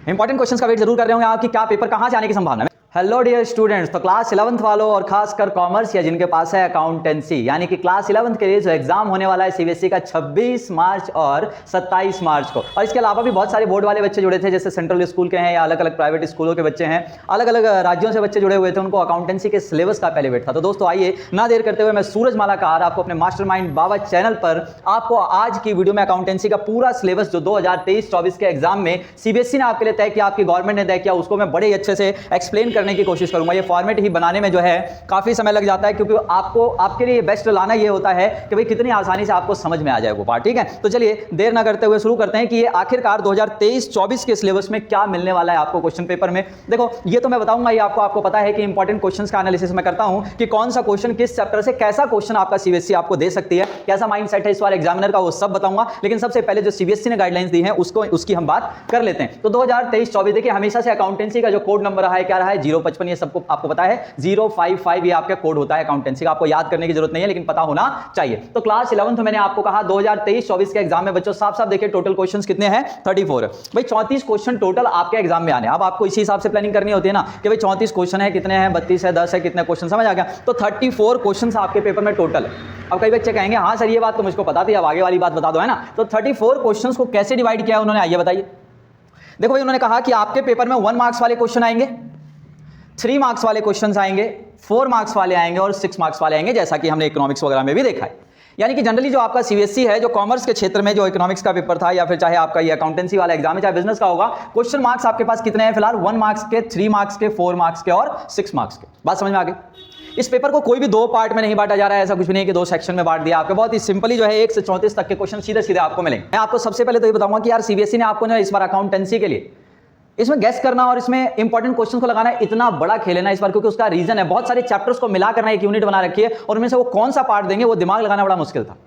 Important questions का wait जरूर कर रहे होंगे आप कि क्या पेपर कहां से आने की संभावना है। हेलो डियर स्टूडेंट्स, तो क्लास 11th वालों और खासकर कॉमर्स या जिनके पास है अकाउंटेंसी, यानी कि क्लास 11th के लिए जो एग्जाम होने वाला है सीबीएसई का 26 मार्च और 27 मार्च को, और इसके अलावा भी बहुत सारे बोर्ड वाले बच्चे जुड़े थे, जैसे सेंट्रल स्कूल के हैं या अलग अलग प्राइवेट स्कूलों के बच्चे हैं, अलग अलग राज्यों से बच्चे जुड़े हुए थे, उनको अकाउंटेंसी के सिलेबस का पहले वेट था। तो दोस्तों आइए ना देर करते हुए मैं सूरज मालाकार आपको अपने मास्टरमाइंड बाबा चैनल पर आपको आज की वीडियो में अकाउंटेंसी का पूरा सिलेबस जो 2023-24 के एग्जाम में सीबीएसई ने आपके लिए तय किया, आपकी गवर्नमेंट ने तय किया, उसको मैं बड़े अच्छे से एक्सप्लेन करने की कोशिश करूंगा। फॉर्मेट ही बनाने में जो है काफी समय लग जाता है, क्योंकि आपको आपके लिए बेस्ट लाना ये होता है कि भाई कितनी आसानी से आपको समझ में आ जाए वो पार्ट। ठीक है, तो चलिए देर ना करते हुए शुरू करते हैं कि ये आखिरकार 2023-24 के सिलेबस में क्या मिलने वाला है आपको क्वेश्चन पेपर में। देखो ये तो मैं बताऊंगा, ये आपको पता है कि इंपॉर्टेंट क्वेश्चंस का एनालिसिस मैं करता हूं कि कौन सा क्वेश्चन किस चैप्टर से कैसा क्वेश्चन आपका सीबीएसई आपको दे सकती है, कैसा माइंडसेट है इस बार एग्जामिनर का, वो सब बताऊंगा। लेकिन सबसे पहले जो सीबीएसई ने गाइडलाइंस दी है उसकी हम बात कर लेते हैं। तो 2023-24 देखिए हमेशा से अकाउंटेंसी का जो कोड नंबर रहा है क्या रहा है, 055, ये सबको आपको पता है, 055 ये आपका कोड होता है अकाउंटेंसी का, आपको याद करने की जरूरत नहीं है लेकिन पता होना चाहिए। तो क्लास 11th मैंने आपको कहा 2023-24 के एग्जाम में बच्चों साफ साफ देखिए टोटल क्वेश्चंस कितने हैं, 34। भाई 34 क्वेश्चन टोटल आपके एग्जाम में आने, अब आपको इसी हिसाब से प्लानिंग करनी होती है ना कि भाई 34 क्वेश्चन है, कितने हैं, 32 है, 10 है, कितने क्वेश्चन, समझ आ गया। तो 34 क्वेश्चन आपके पेपर में टोटल है। अब कई बच्चे कहेंगे हाँ सर ये बात तो मुझको पता थी, अब आगे वाली बात बता दो, है ना। तो 34 क्वेश्चन को कैसे डिवाइड किया है उन्होंने, आइए बताइए। देखो भाई उन्होंने कहा कि आपके पेपर में 1 मार्क्स वाले क्वेश्चन आएंगे, 3 मार्क्स वाले क्वेश्चंस आएंगे, 4 मार्क्स वाले आएंगे और 6 मार्क्स वाले आएंगे, जैसा कि हमने इकोनॉमिक्स वगैरह में भी देखा है। यानी कि जनरली जो आपका सीबीएसई है, जो कॉमर्स के क्षेत्र में जो इकोनॉमिक्स का पेपर था या फिर चाहे आपका ये अकाउंटेंसी वाला एग्जाम है, चाहे बिजनेस का होगा, क्वेश्चन मार्क्स आपके पास कितने हैं फिलहाल, 1 मार्क्स के, 3 मार्क्स के, 4 मार्क्स के और 6 मार्क्स के। बात समझ में आ गई। इस पेपर को कोई भी 2 पार्ट में नहीं बांटा जा रहा है, ऐसा कुछ भी नहीं कि 2 सेक्शन में बांट दिया आपको, बहुत ही सिंपली जो है 1 से 34 तक के क्वेश्चन सीधे सीधे आपको मिलेंगे। मैं आपको सबसे पहले तो ये बताऊंगा कि यार सीबीएसई ने आपको जो इस बार अकाउंटेंसी के लिए इसमें गैस करना और इसमें इंपॉर्टेंट क्वेश्चन को लगाना इतना बड़ा खेल है ना इस बार, क्योंकि उसका रीजन है, बहुत सारे चैप्टर्स को मिला करना एक यूनिट बना रखी है और उनमें से वो कौन सा पार्ट देंगे वो दिमाग लगाना बड़ा मुश्किल था,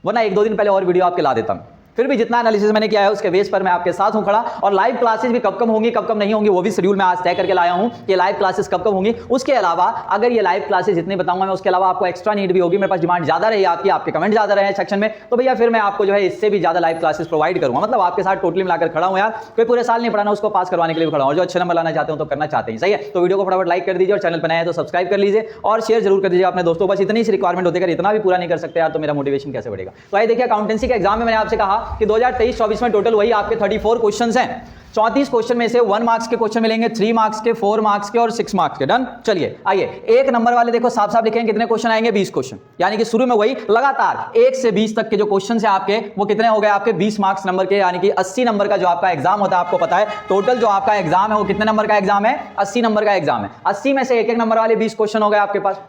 वरना 1-2 दिन पहले और वीडियो आपके ला देता हूं। फिर भी जितना एनालिसिस मैंने किया है उसके बेस पर मैं आपके साथ हूं खड़ा, और लाइव क्लासेस भी कब कब होंगी कब कब नहीं होंगी वो भी शेड्यूल मैं आज तय करके लाया हूं कि लाइव क्लासेस कब कब होंगी। उसके अलावा अगर ये लाइव क्लासेस जितनी बताऊंगा मैं, उसके अलावा आपको एक्स्ट्रा नीड भी होगी, मेरे पास डिमांड ज्यादा रही आपकी, आपके कमेंट ज्यादा रहे सेक्शन में, तो भैया फिर मैं आपको जो है इससे भी ज्यादा लाइव क्लासेस प्रोवाइड करूंगा। मतलब आपके साथ टोटली मिलाकर खड़ा हूं यार, कोई पूरे साल नहीं पढ़ाना, उसको पास करवाने के लिए खड़ा हूं, और जो अच्छे नंबर लाना चाहते हो तो करना चाहते हैं, सही है। तो वीडियो को फटाफट लाइक कर दीजिए और चैनल पर नए हैं तो सब्सक्राइब कर लीजिए और शेयर जरूर कर दीजिए अपने दोस्तों। बस इतनी सी रिक्वायरमेंट होती है, इतना भी पूरा नहीं कर सकते यार तो मेरा मोटिवेशन कैसे बढ़ेगा। तो आइए देखिए अकाउंटेंसी के एग्जाम में मैंने आपसे कहा कि 2023-24 में टोटल वही आपके 34 क्वेश्चंस हैं। 34 क्वेश्चन में से 1 मार्क्स के क्वेश्चन मिलेंगे, 3 मार्क्स के, 4 मार्क्स के और 6 मार्क्स के। डन। चलिए आइए 1 नंबर वाले देखो साफ साफ लिखेंगे कितने क्वेश्चन आएंगे, 20 क्वेश्चन, यानी कि शुरू में वही लगातार 1 से 20 तक के जो क्वेश्चन है आपके वो कितने हो गए आपके 20 मार्क्स नंबर के, यानी कि 80 नंबर का जो आपका एग्जाम होता है। आपको पता है टोटल जो आपका एग्जाम है वो कितने नंबर का एग्जाम है, 80 नंबर का एग्जाम है। 80 में से 1-1 नंबर वाले 20 क्वेश्चन हो गए आपके पास,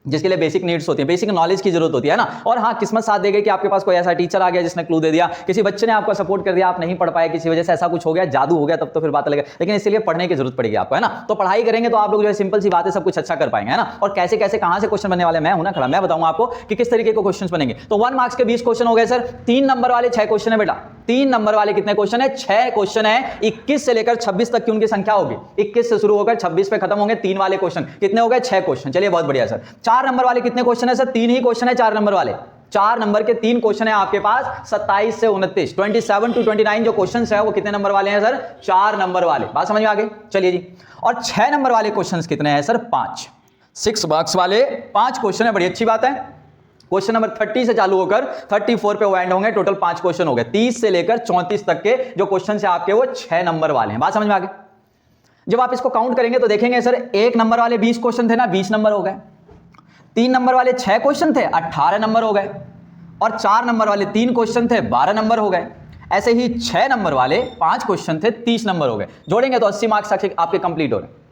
जिसके लिए बेसिक नीड्स होती है, बेसिक नॉलेज की जरूरत होती है ना। और हाँ किस्मत साथ दे गई कि आपके पास कोई ऐसा टीचर आ गया जिसने क्लू दे दिया, किसी बच्चे ने आपको सपोर्ट कर दिया, आप नहीं पढ़ पाए किसी वजह से, ऐसा कुछ हो गया, जादू हो गया, तब तो फिर बात अलग है, लेकिन इसलिए पढ़ने की जरूरत पड़ेगी आपको, है ना। तो पढ़ाई करेंगे तो आप लोग जो है सिंपल सी बात है सब कुछ अच्छा कर पाएंगे, है ना। और कैसे कैसे कहां से क्वेश्चन बनने वाले मैं हूं ना खड़ा, मैं बताऊंगा आपको कि किस तरीके के क्वेश्चन बनेंगे। तो 1 मार्क्स के 20 क्वेश्चन हो गए सर, 3 नंबर वाले 6 क्वेश्चन है बेटा, 3 नंबर वाले कितने क्वेश्चन है, 6 क्वेश्चन है। 21 से लेकर 26 तक की उनकी संख्या होगी, 21 से शुरू होकर 26 पे खत्म होंगे। 3 वाले क्वेश्चन कितने हो गए, 6 क्वेश्चन। चलिए बहुत बढ़िया सर। 4 नंबर वाले कितने क्वेश्चन है सर, 3 ही क्वेश्चन है 4 नंबर वाले, 4 नंबर के 3 क्वेश्चन है आपके पास, 27 से 29, 27 to 29 जो क्वेश्चन है वो कितने नंबर वाले हैं सर, 4 नंबर वाले। बात समझ में आ गई। चलिए जी, और 6 नंबर वाले क्वेश्चन कितने हैं सर, 5, 6 मार्क्स वाले 5 क्वेश्चन है, बड़ी अच्छी बात है। क्वेश्चन नंबर 30 से चालू होकर 34 पे वो एंड होंगे, टोटल 5 क्वेश्चन हो गए। 30 से लेकर 34 तक के जो क्वेश्चन है आपके वो 6 नंबर वाले हैं। बात समझ में आ गई। जब आप इसको काउंट करेंगे तो देखेंगे सर 1 नंबर वाले 20 क्वेश्चन थे ना, 20 नंबर हो गए, 3 नंबर वाले 6 क्वेश्चन थे, 18 नंबर हो गए, और 4 नंबर वाले 3 क्वेश्चन थे, 12 नंबर हो गए। ऐसे ही 6 नंबर वाले 5 क्वेश्चन थे, 30 नंबर हो गए। जोड़ेंगे तो 80 मार्क्स आपके कंप्लीट हो रहे।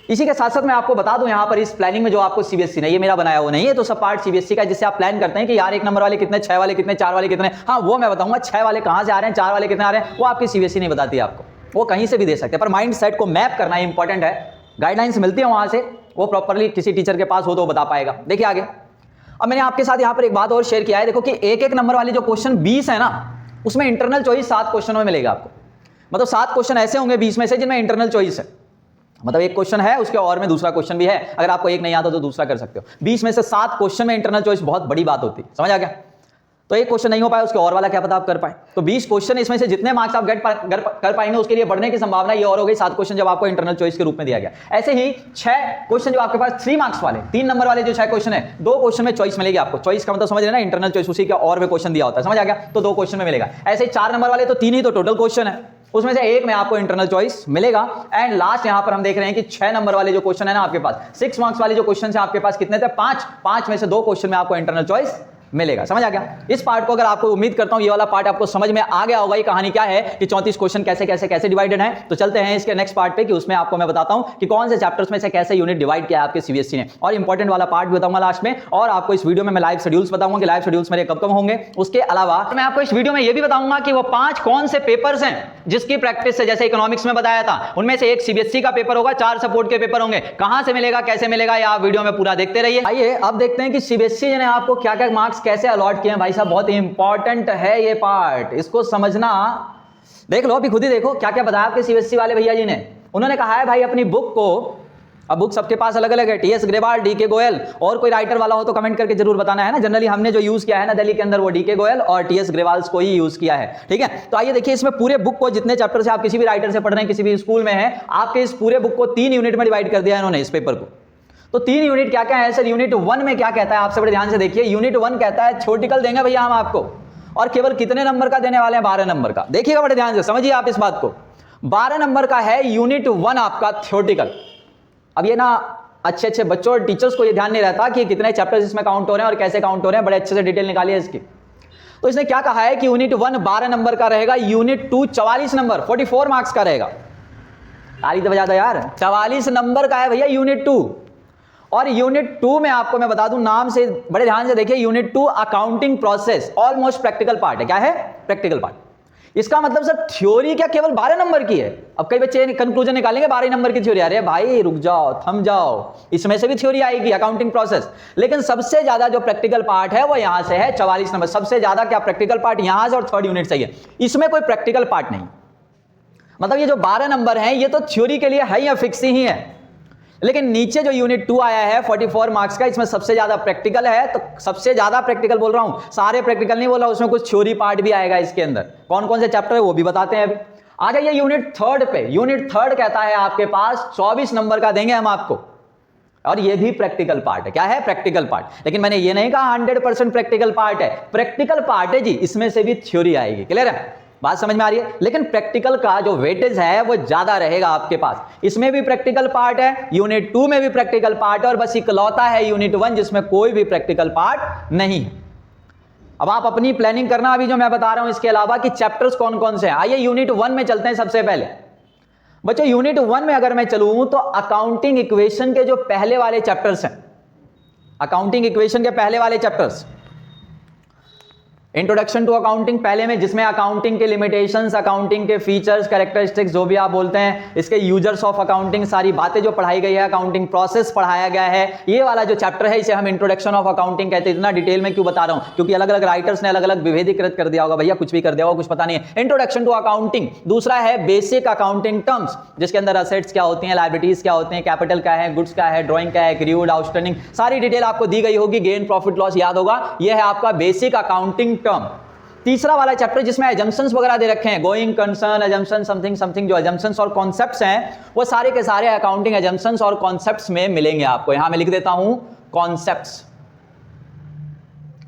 इसी के साथ साथ मैं आपको बता दूं यहां पर इस प्लानिंग में जो आपको सीबीएसई ने, ये मेरा बनाया हुआ नहीं है, तो सब पार्ट सीबीएसई का, जिससे आप प्लान करते हैं कि यार 1 नंबर वाले कितने, 6 वाले कितने, 4 वाले कितने। हाँ वो मैं बताऊंगा 6 वाले कहां से आ रहे हैं, 4 वाले कितने आ रहे हैं, वो आपकी सीबीएसई नहीं बताती आपको, वो कहीं से भी दे सकते हैं, पर माइंड सेट को मैप करना इंपॉर्टेंट है। गाइडलाइंस मिलती है वहां से, वो प्रॉपरली किसी टीचर के पास हो तो वो बता पाएगा। देखिए आगे, अब मैंने आपके साथ यहां पर एक बात और शेयर किया है, देखो कि 1-1 नंबर वाले जो क्वेश्चन 20 है ना, उसमें इंटरनल चॉइस 7 क्वेश्चनों में मिलेगा आपको। मतलब 7 क्वेश्चन ऐसे होंगे 20 में से जिनमें इंटरनल चॉइस है, मतलब एक क्वेश्चन है उसके और में दूसरा क्वेश्चन भी है, अगर आपको एक नहीं आता तो दूसरा कर सकते हो। 20 में से 7 क्वेश्चन में इंटरनल चॉइस बहुत बड़ी बात होती है, समझ आ गया। तो एक क्वेश्चन नहीं हो पाया, उसके और वाला क्या पता आप कर पाए। तो 20 क्वेश्चन इसमें से जितने मार्क्स आप कर पाएंगे उसके लिए बढ़ने की संभावना ये और हो गई 7 क्वेश्चन जब आपको इंटरनल चॉइस के रूप में दिया गया। ऐसे ही 6 क्वेश्चन जो आपके पास 3 मार्क्स वाले 3 नंबर वाले जो 6 क्वेश्चन है, 2 क्वेश्चन में चॉइस मिलेगी आपको। चॉइस का मतलब समझ रहे ना, इंटरनल चॉइस उसी का और भी क्वेश्चन दिया होता है, समझ आ गया, तो 2 क्वेश्चन में मिलेगा। ऐसे ही 4 नंबर वाले तो 3 ही तो टोटल क्वेश्चन है, उसमें से एक में आपको इंटरनल चॉइस मिलेगा। एंड लास्ट यहां पर हम देख रहे हैं कि 6 नंबर वाले जो क्वेश्चन है ना आपके पास, 6 मार्क्स वाले जो क्वेश्चन है आपके पास कितने थे, 5 में से 2 क्वेश्चन में आपको इंटरनल चॉइस मिलेगा। समझ आ गया। इस पार्ट को अगर आपको, उम्मीद करता हूं ये वाला पार्ट आपको समझ में आ गया होगा, ये कहानी क्या है कि 34 क्वेश्चन कैसे डिवाइडेड है। तो चलते हैं इसके नेक्स्ट पार्ट पे कि उसमें आपको मैं बताता हूं कि कौन से चैप्टर्स में से कैसे यूनिट डिवाइड किया है आपके सीबीएसई ने, और इंपॉर्टेंट वाला पार्ट भी बताऊंगा लास्ट में। और आपको इस वीडियो में मैं लाइव शेड्यूल्स बताऊंगा कि लाइव शेड्यूल्स मेरे कब होंगे। उसके अलावा मैं आपको इस वीडियो में ये भी बताऊंगा कि वो 5 कौन से पेपर्स हैं जिसकी प्रैक्टिस से, जैसे इकोनॉमिक्स में बताया था, उनमें से एक सीबीएसई का पेपर होगा, 4 सपोर्ट के पेपर होंगे। कहां से मिलेगा, कैसे मिलेगा, ये आप वीडियो में पूरा देखते रहिए। आइए अब देखते हैं कि सीबीएसई ने आपको क्या क्या मार्क्स कैसे अलॉट किए हैं। भाई साहब बहुत इंपॉर्टेंट है ये पार्ट, इसको समझना। देख लो, अभी खुद ही देखो क्या क्या बताया आपके सीबीएसई वाले भैया जी ने। उन्होंने कहा है भाई अपनी बुक को, अब बुक सबके पास अलग अलग है, टीएस ग्रेवाल, डीके गोयल, और कोई राइटर वाला हो तो कमेंट करके जरूर बताना है ना। जनरली हमने जो यूज किया है ना दिल्ली के अंदर, वो डीके गोयल और टीएस ग्रेवाल को ही यूज किया है, ठीक है। तो आइए देखिए, इसमें पूरे बुक को, जितने चैप्टर से आप किसी भी राइटर से पढ़ रहे हैं, किसी भी स्कूल में है, आपके इस पूरे बुक को 3 यूनिट में डिवाइड कर दिया है इन्होंने, इस पेपर को। तो 3 यूनिट क्या क्या है सर। यूनिट 1 में क्या कहता है, आपसे बड़े ध्यान से देखिए। यूनिट 1 कहता है थ्योरेटिकल देंगे भैया हम आपको, और केवल कितने नंबर का देने वाले हैं, 12 नंबर का। देखिएगा बड़े ध्यान से, समझिए आप इस बात को, 12 नंबर का है यूनिट 1 आपका थ्योरेटिकल। अब ये ना अच्छे बच्चों और टीचर्स को ये ध्यान नहीं रहता कि कितने चैप्टर्स इसमें काउंट हो रहे हैं और कैसे काउंट हो रहे हैं, बड़े अच्छे से डिटेल निकालिए इसकी। तो इसने क्या कहा है कि यूनिट 1 12 नंबर का रहेगा, यूनिट 2 44 नंबर 44 मार्क्स का रहेगा। ताली तो बजा दो यार, 44 नंबर का है भैया यूनिट 2। और यूनिट 2 में आपको मैं बता दूं, नाम से बड़े ध्यान से देखिए, unit 2 accounting process, almost practical part है। क्या है? Practical part. इसका मतलब सर थ्योरी क्या केवल 12 नंबर की है? अब कई बच्चे कंक्लूजन निकालेंगे 12 नंबर की थ्योरी। अरे भाई रुक जाओ, थम जाओ, इसमें से भी थ्योरी आएगी, अकाउंटिंग प्रोसेस। लेकिन सबसे ज्यादा जो प्रैक्टिकल पार्ट है वो यहां से है, 44 नंबर। सबसे ज्यादा क्या प्रैक्टिकल पार्ट यहां से और 3rd यूनिट से ही है, इसमें कोई प्रैक्टिकल पार्ट नहीं। मतलब ये जो 12 नंबर है ये तो थ्योरी के लिए है या फिक्स ही है। लेकिन नीचे जो यूनिट 2 आया है 44 मार्क्स का, इसमें सबसे ज्यादा प्रैक्टिकल है। तो सबसे ज्यादा प्रैक्टिकल बोल रहा हूं, सारे प्रैक्टिकल नहीं बोल रहा, उसमें कुछ थ्योरी पार्ट भी आएगा इसके अंदर। कौन कौन से चैप्टर है वो भी बताते हैं अभी। आ जाइए यूनिट 3 पे। यूनिट 3 कहता है आपके पास 24 नंबर का देंगे हम आपको, और ये भी प्रैक्टिकल पार्ट है। क्या है? Practical part. लेकिन मैंने ये नहीं कहा 100% प्रैक्टिकल पार्ट है, प्रैक्टिकल पार्ट है जी, इसमें से भी थ्योरी आएगी। क्लियर है? बात समझ में आ रही है? लेकिन प्रैक्टिकल का जो वेटेज है वो ज्यादा रहेगा आपके पास। इसमें भी प्रैक्टिकल पार्ट है, यूनिट 2 में भी प्रैक्टिकल पार्ट है, और बस इकलौता है यूनिट 1 जिसमें कोई भी प्रैक्टिकल पार्ट नहीं है। अब आप अपनी प्लानिंग करना, अभी जो मैं बता रहा हूं इसके अलावा, कि चैप्टर्स कौन कौन से हैं। आइए यूनिट 1 में चलते हैं सबसे पहले। बच्चों यूनिट 1 में अगर मैं चलूं तो अकाउंटिंग इक्वेशन के जो पहले वाले चैप्टर्स हैं, अकाउंटिंग इक्वेशन के पहले वाले चैप्टर्स, इंट्रोडक्शन टू अकाउंटिंग पहले में, जिसमें अकाउंटिंग के लिमिटेशंस, अकाउंटिंग के फीचर्स, कैरेक्टरिस्टिक्स, जो भी आप बोलते हैं, इसके यूजर्स ऑफ अकाउंटिंग, सारी बातें जो पढ़ाई गई है, अकाउंटिंग प्रोसेस पढ़ाया गया है। ये वाला जो चैप्टर है इसे हम इंट्रोडक्शन ऑफ अकाउंटिंग कहते हैं। इतना डिटेल में क्यों बता रहा हूं? क्योंकि अलग अलग राइटर्स ने अलग अलग विभेदीकृत कर दिया होगा, भैया कुछ भी कर दिया होगा, कुछ पता नहीं है। Introduction to accounting. दूसरा है बेसिक अकाउंटिंग टर्म्स, जिसके अंदर असेट्स क्या होती हैं, लायबिलिटीज क्या होते हैं, कैपिटल क्या है, गुड्स क्या है, ड्रॉइंग क्या है, एक्रीड, आउटस्टैंडिंग, सारी डिटेल आपको दी गई होगी। गेन प्रॉफिट लॉस याद होगा, यह है आपका बेसिक अकाउंटिंग टर्म। तीसरा वाला चैप्टर जिसमें एजम्पशंस वगैरह दे रखे हैं, going concern, assumption, something something, जो एजम्पशंस और कॉन्सेप्ट्स हैं वो सारे के सारे अकाउंटिंग एजम्पशंस और कॉन्सेप्ट्स में मिलेंगे आपको। यहां मैं लिख देता हूं कॉन्सेप्ट्स।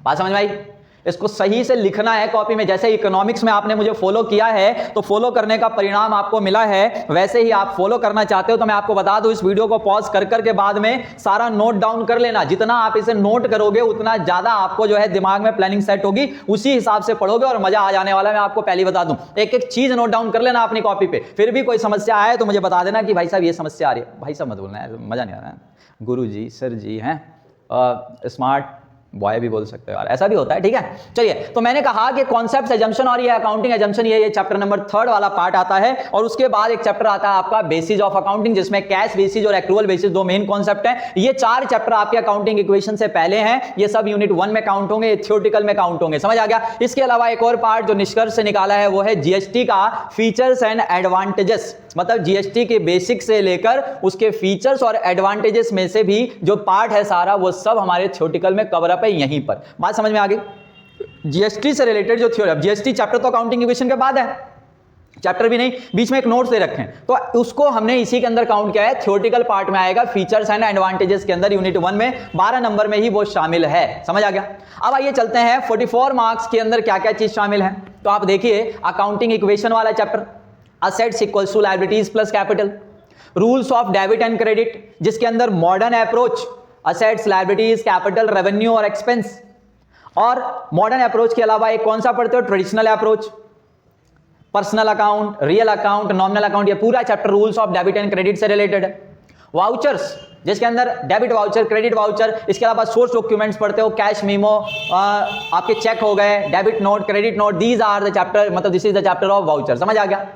बात समझ में आई? इसको सही से लिखना है कॉपी में। जैसे इकोनॉमिक्स में आपने मुझे फॉलो किया है तो फॉलो करने का परिणाम आपको मिला है, वैसे ही आप फॉलो करना चाहते हो तो मैं आपको बता दूं, इस वीडियो को पॉज कर करके बाद में सारा नोट डाउन कर लेना। जितना आप इसे नोट करोगे उतना ज्यादा आपको जो है दिमाग में प्लानिंग सेट होगी, उसी हिसाब से पढ़ोगे और मजा आ जाने वाला है। मैं आपको पहले बता दूं, एक एक चीज नोट डाउन कर लेना अपनी कॉपी पे। फिर भी कोई समस्या आए तो मुझे बता देना कि भाई साहब ये समस्या आ रही है। भाई साहब मत बोलना है, मजा नहीं आ रहा है। गुरु जी, सर जी हैं, स्मार्ट बॉय भी बोल सकते हो यार, ऐसा भी होता है, ठीक है। चलिए, तो मैंने कहा कि कॉन्सेप्ट्स, एजम्पशन और ये अकाउंटिंग एजम्पशन, ये चैप्टर नंबर 3 वाला पार्ट आता है। और उसके बाद एक चैप्टर आता है आपका बेसिस ऑफ अकाउंटिंग, जिसमें कैश बेसिस और एक्रूअल बेसिस दो मेन कॉन्सेप्ट हैं। ये 4 चैप्टर आपके अकाउंटिंग इक्वेशन से पहले हैं, ये सब यूनिट 1 में काउंट होंगे, थ्योरेटिकल में काउंट होंगे। समझ आ गया? इसके अलावा एक और पार्ट जो निष्कर्ष से निकाला है वो है जीएसटी का फीचर्स एंड एडवांटेजेस। मतलब जीएसटी के बेसिक से लेकर उसके फीचर्स और एडवांटेजेस में से भी जो पार्ट है सारा, वो सब हमारे थ्योरेटिकल में कवर अप है यहीं पर। बात समझ में आ गई? जीएसटी से रिलेटेड जो थ्योरी, जीएसटी चैप्टर तो अकाउंटिंग इक्वेशन के बाद है, चैप्टर भी नहीं, बीच में एक नोट्स दे रखे हैं, तो उसको हमने इसी के अंदर काउंट किया है। थ्योरेटिकल पार्ट में आएगा फीचर्स एंड एडवांटेजेस के अंदर, यूनिट 1 में 12 नंबर में ही वो शामिल है। समझ आ गया? अब आइए चलते हैं 44 मार्क्स के अंदर क्या क्या चीज शामिल है। तो आप देखिए अकाउंटिंग इक्वेशन वाला chapter, assets equals to liabilities plus capital, rules of debit and credit जिसके अंदर modern approach, assets, liabilities, capital, revenue और एक्सपेंस, और मॉडर्न अप्रोच के अलावा एक कौन सा पढ़ते हो, traditional approach, personal account, real account, nominal account, ये पूरा chapter rules of debit and credit से रिलेटेड है। वाउचर्स जिसके अंदर डेबिट वाउचर, क्रेडिट वाउचर, इसके अलावा सोर्स डॉक्यूमेंट्स पढ़ते हो, कैश मीमो, आपके चेक हो गए, debit note, credit note, these are the chapter, मतलब this is the chapter of voucher. समझ आ गया?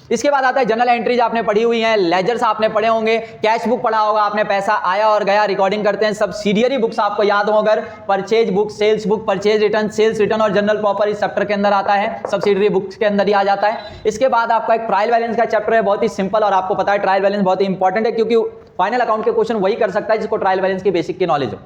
इसके बाद आता है जनरल एंट्रीज, आपने पढ़ी हुई हैं, लेजर्स आपने पढ़े होंगे, कैश बुक पढ़ा होगा आपने, पैसा आया और गया रिकॉर्डिंग करते हैं, सब्सिडियरी बुक्स आपको याद हो, अगर purchase book, sales book, purchase return, sales return और जनरल प्रॉपर इस चैप्टर के अंदर आता है, सब्सिडियरी बुक्स के अंदर ही आ जाता है। इसके बाद आपका एक ट्रायल बैलेंस का चैप्टर है, बहुत ही सिंपल, और आपको पता है ट्रायल बैलेंस बहुत ही इंपॉर्टेंट है क्योंकि फाइनल अकाउंट के क्वेश्चन वही कर सकता है जिसको ट्रायल बैलेंस की बेसिक की नॉलेज हो।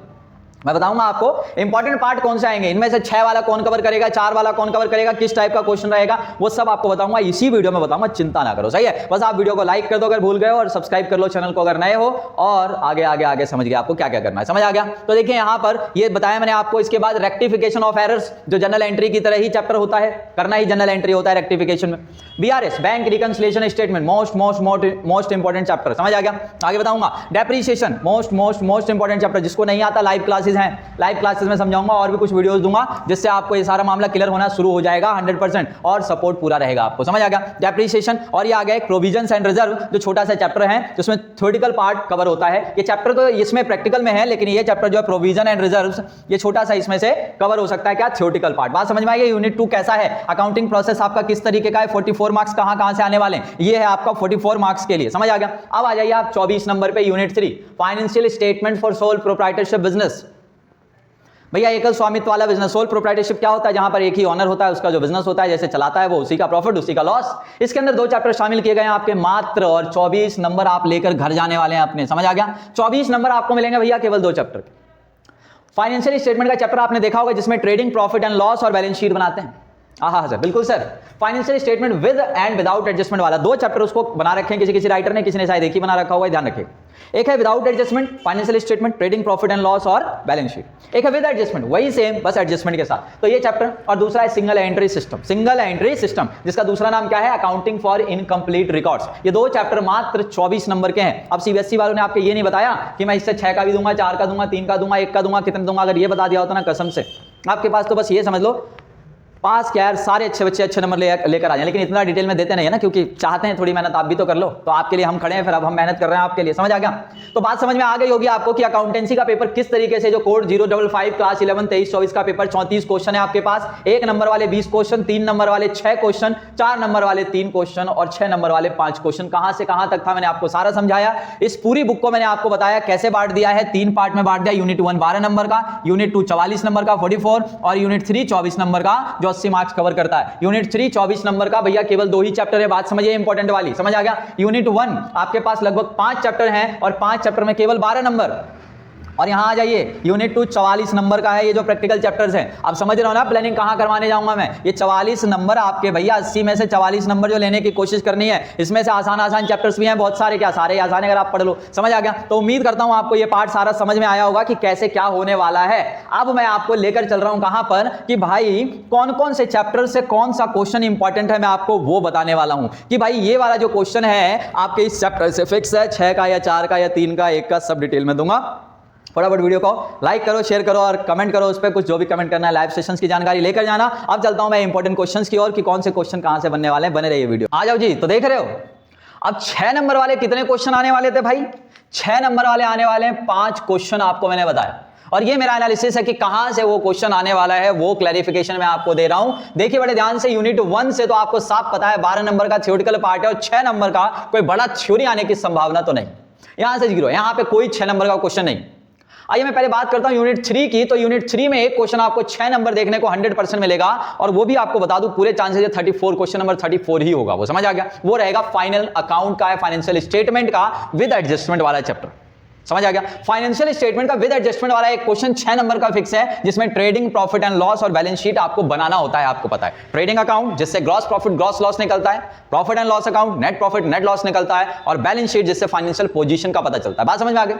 मैं बताऊंगा आपको इंपॉर्टेंट पार्ट कौन से आएंगे, इनमें से 6 वाला कौन कवर करेगा, 4 वाला कौन कवर करेगा, किस टाइप का क्वेश्चन रहेगा, वो सब आपको बताऊंगा इसी वीडियो में बताऊंगा, चिंता ना करो। सही है? बस आप वीडियो को लाइक कर दो अगर भूल गए हो, और सब्सक्राइब कर लो चैनल को अगर नए हो, और आगे आगे आगे समझ गए आपको क्या क्या करना है। समझ आ गया? तो देखिए यहां पर ये बताया मैंने आपको। इसके बाद रेक्टिफिकेशन ऑफ एरर्स, जो जनरल एंट्री की तरह ही चैप्टर होता है, करना ही जनरल एंट्री होता है रेक्टिफिकेशन में। BRS, bank reconciliation statement, most important chapter. समझ आ गया? आगे बताऊंगा डेप्रिसिएशन, मोस्ट इंपॉर्टेंट चैप्टर, जिसको नहीं आता लाइव क्लासेस हैं, लाइव क्लासेस में समझाऊंगा, और भी कुछ वीडियोस दूंगा जिससे आपको ये सारा मामला क्लियर होना शुरू हो जाएगा 100%, और सपोर्ट पूरा रहेगा आपको। समझ आ गया? डेप्रिसिएशन, और ये आ गया एक प्रोविजंस एंड रिजर्व, जो छोटा सा चैप्टर है जिसमें थ्योरेटिकल पार्ट कवर होता है। ये चैप्टर तो इसमें प्रैक्टिकल में है, लेकिन ये चैप्टर जो है प्रोविजन एंड रिजर्व्स, ये छोटा सा इसमें से कवर हो सकता है, क्या, थ्योरेटिकल पार्ट। बात समझ में आई? यूनिट 2 कैसा है, अकाउंटिंग प्रोसेस आपका किस तरीके का है, 44 मार्क्स कहां से आने वाले हैं, ये है आपका 44 मार्क्स के लिए। समझ आ गया? अब आ जाइए आप 24 नंबर पे, unit 3 financial statement for sole proprietorship business. भैया एकल स्वामित्व वाला बिजनेस, सोल प्रोप्राइटरशिप क्या होता है, जहां पर एक ही ऑनर होता है, उसका जो बिजनेस होता है, जैसे चलाता है वो, उसी का प्रॉफिट उसी का लॉस। इसके अंदर 2 चैप्टर शामिल किए गए हैं आपके मात्र, और 24 नंबर आप लेकर घर जाने वाले हैं अपने। समझ आ गया? 24 नंबर आपको मिलेंगे भैया केवल 2 चैप्टर के। फाइनेंशियल स्टेटमेंट का चैप्टर आपने देखा होगा जिसमें ट्रेडिंग, प्रॉफिट एंड लॉस और बैलेंस शीट बनाते हैं। हाँ सर, बिल्कुल sir. Financial statement with and without adjustment वाला 2 चैप्टर उसको बना रखे हैं किसी राइटर ने, किसी ने शायद एक ही बना रखा होगा, ध्यान रखिए। एक है without adjustment financial statement, trading, profit and loss और बैलेंस शीट। एक है विद एडजस्टमेंट, वही सेम बस एडजस्टमेंट के साथ, तो ये चैप्टर। और दूसरा है सिंगल एंट्री सिस्टम, जिसका दूसरा नाम क्या है, अकाउंटिंग फॉर इनकम्प्लीट रिकॉर्ड्स। ये 2 चैप्टर मात्र 24 नंबर के हैं। अब सीबीएसई वालों ने आपको ये नहीं बताया कि मैं इससे 6 का भी दूंगा, 4 का दूंगा, 3 का दूंगा, 1 का दूंगा, कितने दूंगा। अगर ये बता दिया होता ना कसम से आपके पास, तो बस ये समझ लो पास क्या यार, सारे अच्छे बच्चे अच्छे नंबर लेकर आ जाए। लेकिन इतना डिटेल में देते नहीं है ना, क्योंकि चाहते हैं थोड़ी मेहनत आप भी तो कर लो, तो आपके लिए हम खड़े हैं, फिर अब हम मेहनत कर रहे हैं आपके लिए। समझ आ गया? तो बात समझ में आ गई होगी आपको कि अकाउंटेंसी का पेपर किस तरीके से, जो कोड 055 क्लास 11 23-24 का पेपर 34 क्वेश्चन है आपके पास, 1 नंबर वाले 20 क्वेश्चन, 3 नंबर वाले 6 क्वेश्चन, 4 नंबर वाले 3 क्वेश्चन और 6 नंबर वाले 5 क्वेश्चन। कहां से कहां तक था मैंने आपको सारा समझाया। इस पूरी बुक को मैंने आपको बताया कैसे बांट दिया है, 3 पार्ट में बांट दिया। यूनिट 1 12 नंबर का, यूनिट 2 44 नंबर का 44, और यूनिट 3 24 नंबर का जो 80 मार्क्स कवर करता है। यूनिट 3 24 नंबर का भैया केवल 2 ही चैप्टर है, बात समझिए इंपॉर्टेंट वाली। समझ आ गया? यूनिट 1 आपके पास लगभग 5 चैप्टर हैं, और 5 चैप्टर में केवल 12 नंबर। और यहां आ जाइए, यूनिट 2 44 नंबर का है, ये जो प्रैक्टिकल चैप्टर्स हैं। आप समझ रहे हो ना प्लानिंग कहां करवाने जाऊंगा मैं। ये 44 नंबर आपके भैया, 80 में से 44 नंबर जो लेने की कोशिश करनी है। इसमें से आसान चैप्टर्स भी हैं बहुत सारे, क्या सारे आसान अगर आप पढ़ लो। समझ आ गया? तो उम्मीद करता हूं आपको ये पार्ट सारा समझ में आया होगा कि कैसे क्या होने वाला है। अब मैं आपको लेकर चल रहा हूं कहां पर, कि भाई कौन कौन से चैप्टर से कौन सा क्वेश्चन इंपॉर्टेंट है, मैं आपको वो बताने वाला हूं। कि भाई ये वाला जो क्वेश्चन है आपके इस चैप्टर से फिक्स है, 6 का या 4 का या 3 का, 1 का, सब डिटेल में दूंगा। फटाफट वीडियो को लाइक करो, शेयर करो और कमेंट करो उस पर, कुछ जो भी कमेंट करना है, लाइव सेशंस की जानकारी लेकर जाना। अब चलता हूं मैं इंपॉर्टेंट क्वेश्चंस की ओर कि कौन से क्वेश्चन कहां से बनने वाले हैं। बने रहिए वीडियो। आ जाओ जी, तो देख रहे हो अब 6 नंबर वाले कितने क्वेश्चन आने वाले थे भाई, 6 नंबर वाले आने वाले हैं 5 क्वेश्चन, आपको मैंने बताया। और ये मेरा एनालिसिस है कि कहां से वो क्वेश्चन आने वाला है, वो क्लैरिफिकेशन मैं आपको दे रहा हूं। देखिए बड़े ध्यान से, यूनिट 1 से तो आपको साफ पता है 12 नंबर का थ्योरेटिकल पार्ट है, और 6 नंबर का कोई बड़ा थ्योरी आने की संभावना तो नहीं। यहां से जीरो, यहां पे कोई 6 नंबर का क्वेश्चन नहीं। आइए मैं पहले बात करता हूं यूनिट 3 की। तो यूनिट 3 में एक क्वेश्चन आपको 6 नंबर देखने को 100% मिलेगा, और वो भी आपको बता दूं पूरे चांसेस है 34, क्वेश्चन नंबर 34 ही होगा। वो समझ आ गया? वो रहेगा फाइनल अकाउंट का, फाइनेंशियल स्टेटमेंट का विद एडजस्टमेंट वाला चैप्टर। समझ आ गया। फाइनेंशियल स्टेटमेंट का विद एडजस्टमेंट वाला एक क्वेश्चन 6 नंबर का फिक्स है, जिसमें ट्रेडिंग प्रॉफिट एंड लॉस और बैलेंस शीट आपको बनाना होता है। आपको पता है ट्रेडिंग अकाउंट जिससे ग्रॉस प्रॉफिट ग्रॉस लॉस निकलता है, profit and loss account net profit net loss निकलता है, और बैलेंस शीट जिससे फाइनेंशियल पोजीशन का पता चलता है। बात समझ में आ गई।